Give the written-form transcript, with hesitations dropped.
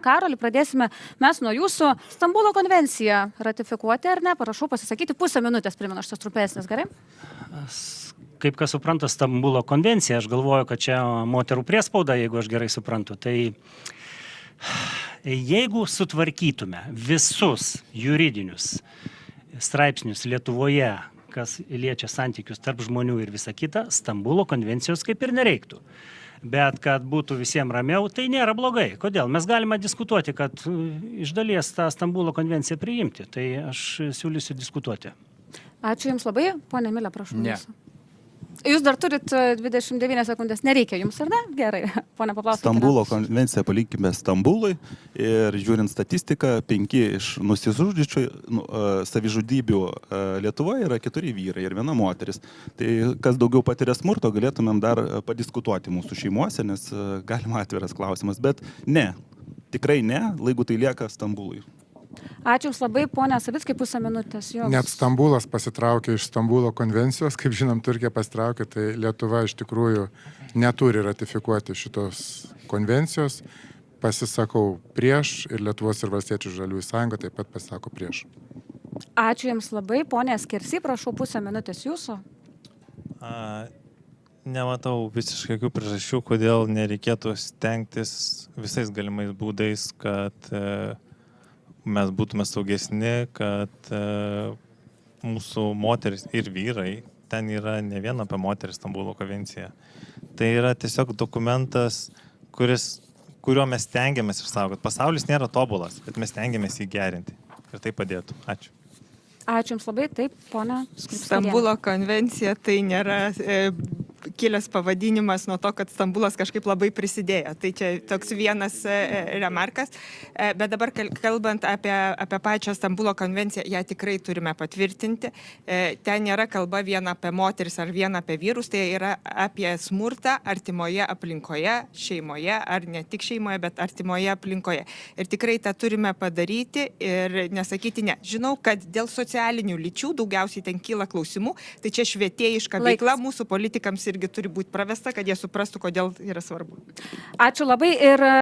Karoli, pradėsime mes nuo jūsų. Stambulo konvenciją ratifikuoti ar ne? Parašau pasisakyti, pusę minutės primenu, šitas trumpesnis, gerai? Kaip kas supranta Stambulo konvenciją, aš galvoju, kad čia moterų priespauda, jeigu aš gerai suprantu. Tai jeigu sutvarkytume visus juridinius straipsnius Lietuvoje, kas liečia santykius tarp žmonių ir visa kita, Stambulo konvencijos kaip ir nereiktų. Bet kad būtų visiems ramiau, tai nėra blogai. Kodėl? Mes galime diskutuoti, kad iš dalies tą Stambulo konvenciją priimti. Tai aš siūlysiu diskutuoti. Ačiū Jums labai. Pone Emilė, prašau. Ne. Jūs dar turit 29 sekundės. Nereikia Jums, ar ne? Gerai. Pone Paplauskite. Stambulo konvenciją palikime Stambului ir žiūrint statistiką, 5 iš nusižudžiučių savižudybių Lietuvoje yra 4 vyrai ir 1 moteris. Tai kas daugiau patiria smurto, galėtumėm dar padiskutuoti mūsų šeimuose, nes galima atviras klausimas. Bet ne, tikrai ne, jeigu tai lieka Stambului. Ačiū Jums labai, ponė Savickai, pusę minutės. Jums. Net Stambulas pasitraukė iš Stambulo konvencijos, kaip žinom, Turkija pasitraukė, tai Lietuva iš tikrųjų neturi ratifikuoti šitos konvencijos. Pasisakau prieš ir Lietuvos ir Valstiečių žaliųjų sąjunga taip pat pasisako prieš. Ačiū Jums labai, ponė Skersy, prašau pusę minutės jūsų. Nematau visiškai jokių priežasčių, kodėl nereikėtų stengtis visais galimais būdais, kad mes būtume saugesni, kad mūsų moteris ir vyrai, ten yra ne vien apie moteris Stambulo konvencija. Tai yra tiesiog dokumentas, kuriuo mes stengiamės išsaugoti. Pasaulis nėra tobulas, bet mes stengiamės jį gerinti. Ir tai padėtų. Ačiū. Ačiū Jums labai. Taip, ponia. Stambulo konvencija tai nėra kilęs pavadinimas nuo to, kad Stambulas kažkaip labai prisidėjo. Tai čia toks vienas remarkas. Bet dabar kalbant apie pačią Stambulo konvenciją, ją tikrai turime patvirtinti. Ten nėra kalba vien apie moteris ar vien apie vyrus, tai yra apie smurtą artimoje aplinkoje, šeimoje ar ne tik šeimoje, bet artimoje aplinkoje. Ir tikrai tą turime padaryti ir nesakyti ne. Žinau, kad dėl socialinių lyčių daugiausiai ten kyla klausimų, tai čia švietėjiška veikla mūsų politikams irgi turi būti pravesta, kad jie suprastų, kodėl yra svarbu. Ačiū labai ir